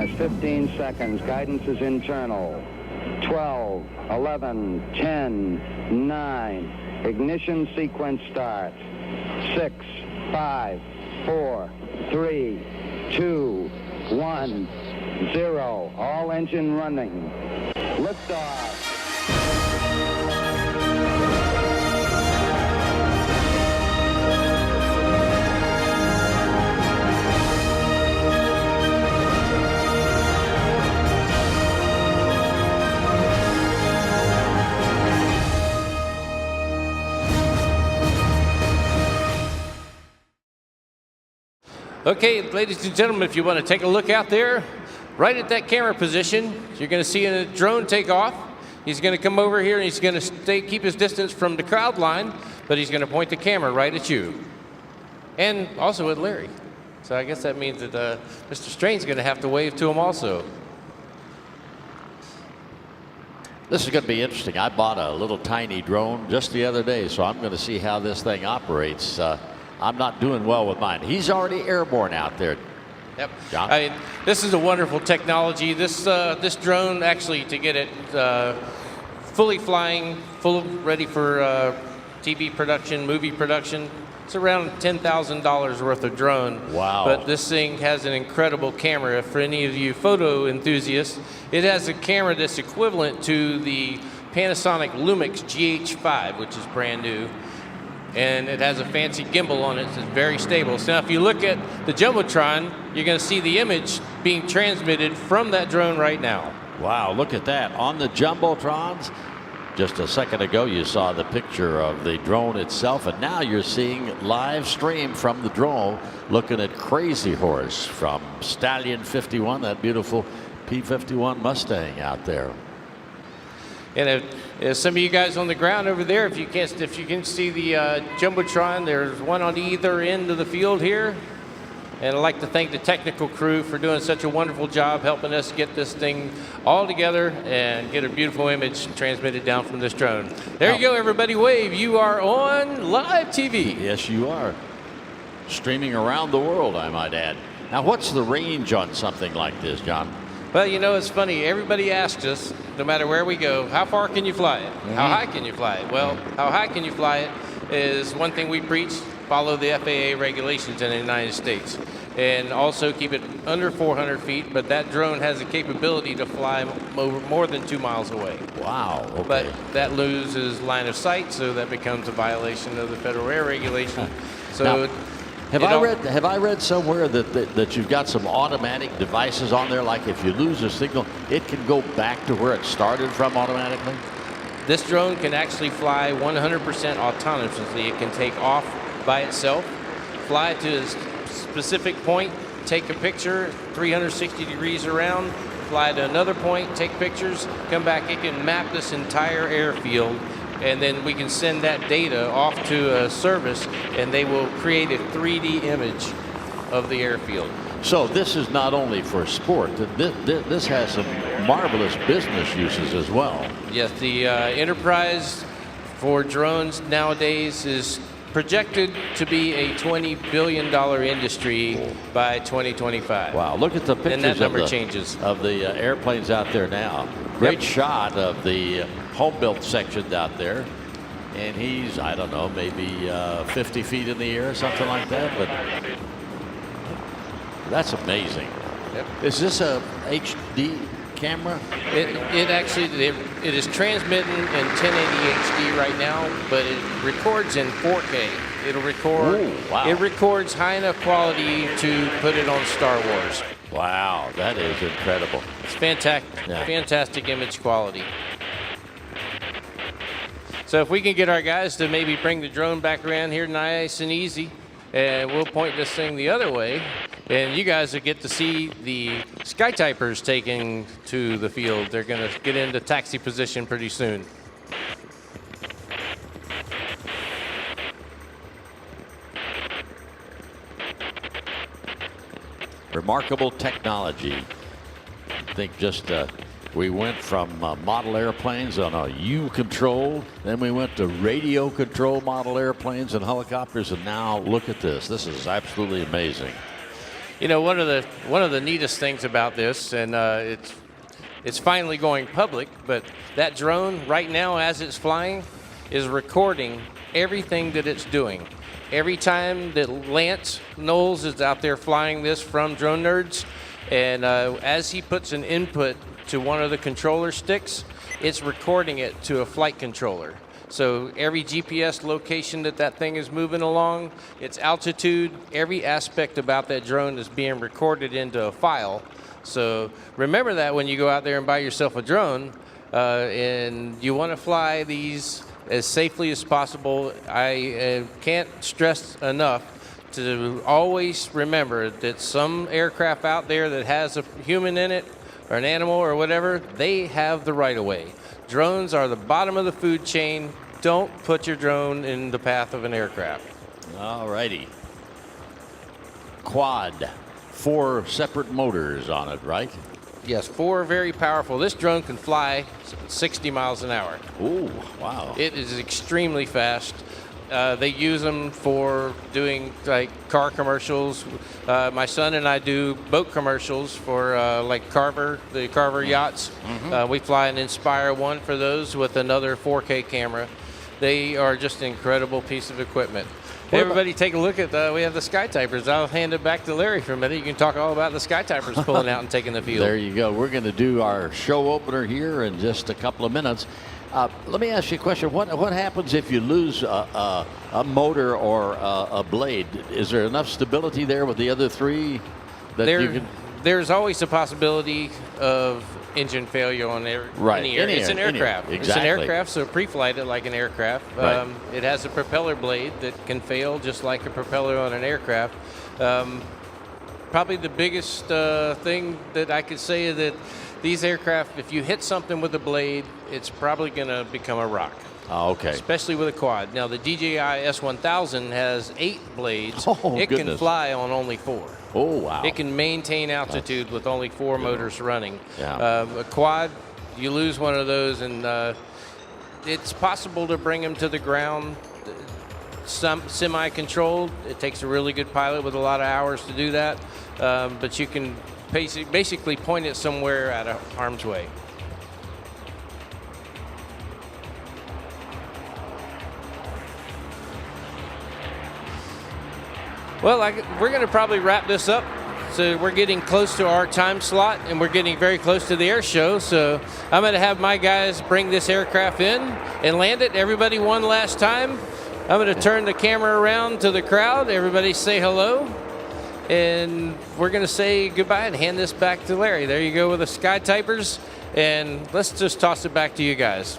has 15 seconds. Guidance is internal. 12, 11, 10, 9. Ignition sequence starts. 6, 5, 4, 3, 2, 1, 0. All engine running. Liftoff. Okay, ladies and gentlemen, if you want to take a look out there, right at that camera position, you're going to see a drone take off. He's going to come over here and he's going to keep his distance from the crowd line, but he's going to point the camera right at you. And also at Larry. So I guess that means that Mr. Strain's going to have to wave to him also. This is going to be interesting. I bought a little tiny drone just the other day, so I'm going to see how this thing operates. I'm not doing well with mine. He's already airborne out there. Yep. John? I mean, this is a wonderful technology. This drone, actually, to get it fully flying, ready for TV production, movie production, it's around $10,000 worth of drone. Wow. But this thing has an incredible camera. For any of you photo enthusiasts, it has a camera that's equivalent to the Panasonic Lumix GH5, which is brand new. And it has a fancy gimbal on it. It's very stable. So now if you look at the Jumbotron, you're going to see the image being transmitted from that drone right now. Wow, look at that. On the Jumbotrons, just a second ago you saw the picture of the drone itself, and now you're seeing live stream from the drone looking at Crazy Horse from Stallion 51, that beautiful P-51 Mustang out there. And some of you guys on the ground over there, if you can see the Jumbotron, there's one on either end of the field here. And I'd like to thank the technical crew for doing such a wonderful job helping us get this thing all together and get a beautiful image transmitted down from this drone. There you go, everybody. Wave. You are on live TV. Yes, you are. Streaming around the world, I might add. Now, what's the range on something like this, John? Well, you know, it's funny. Everybody asks us, no matter where we go, how far can you fly it? How high can you fly it? Well, how high can you fly it is one thing we preach. Follow the FAA regulations in the United States. And also keep it under 400 feet, but that drone has the capability to fly more than 2 miles away. Wow. Okay. But that loses line of sight, so that becomes a violation of the federal air regulation. So. Now, have I read somewhere that you've got some automatic devices on there, like if you lose a signal, it can go back to where it started from automatically? This drone can actually fly 100% autonomously. It can take off by itself, fly to a specific point, take a picture 360 degrees around, fly to another point, take pictures, come back. It can map this entire airfield, and then we can send that data off to a service, and they will create a 3D image of the airfield. So this is not only for sport. This has some marvelous business uses as well. Yes, the enterprise for drones nowadays is projected to be a $20 billion industry by 2025. Wow, look at the pictures and that number changes. Of the airplanes out there now. Great shot of the home-built section out there. And he's, I don't know, maybe 50 feet in the air, something like that. But that's amazing. Yep. Is this a HD camera? It is transmitting in 1080 HD right now, but it records in 4K. It'll record. Ooh, wow. It records high enough quality to put it on Star Wars. Wow, that is incredible. It's fantastic, fantastic image quality. So if we can get our guys to maybe bring the drone back around here nice and easy, and we'll point this thing the other way, and you guys will get to see the Skytypers taking to the field. They're going to get into taxi position pretty soon. Remarkable technology. I think just we went from model airplanes on a U control, then we went to radio control model airplanes and helicopters, and now look at this. This is absolutely amazing. You know, one of the neatest things about this, and it's finally going public, but that drone right now as it's flying is recording everything that it's doing. Every time that Lance Knowles is out there flying this from Drone Nerds, and as he puts an input to one of the controller sticks, it's recording it to a flight controller. So every GPS location that thing is moving along, its altitude, every aspect about that drone is being recorded into a file. So remember that when you go out there and buy yourself a drone, and you want to fly these as safely as possible. I can't stress enough to always remember that some aircraft out there that has a human in it or an animal or whatever, they have the right of way. Drones are the bottom of the food chain. Don't put your drone in the path of an aircraft. All righty. Quad, 4 separate motors on it, right? Yes, 4 very powerful. This drone can fly 60 miles an hour. Ooh, wow. It is extremely fast. They use them for doing like car commercials. My son and I do boat commercials for like Carver, the Carver yachts. We fly an Inspire 1 for those with another 4K camera. They are just an incredible piece of equipment. Everybody take a look at we have the Sky Typers. I'll hand it back to Larry for a minute. You can talk all about the Sky Typers pulling out and taking the field. There you go. We're going to do our show opener here in just a couple of minutes. Let me ask you a question. What happens if you lose a motor or a blade? Is there enough stability there with the other 3 that you can? There's always a possibility of engine failure on any air. It's an aircraft. Exactly. It's an aircraft, so pre-flight it like an aircraft. Right. It has a propeller blade that can fail just like a propeller on an aircraft. Probably the biggest thing that I could say is that these aircraft, if you hit something with a blade, it's probably going to become a rock. Oh, okay. Especially with a quad. Now, the DJI S1000 has 8 blades. Oh, it goodness. can fly on only 4. Oh, wow. It can maintain altitude with only 4 motors running. Yeah. A quad, you lose one of those, and it's possible to bring them to the ground semi-controlled. It takes a really good pilot with a lot of hours to do that, but you can basically point it somewhere out of harm's way. Well, we're going to probably wrap this up. So we're getting close to our time slot, and we're getting very close to the air show. So I'm going to have my guys bring this aircraft in and land it. Everybody one last time. I'm going to turn the camera around to the crowd. Everybody say hello. And we're going to say goodbye and hand this back to Larry. There you go with the Sky Typers. And let's just toss it back to you guys.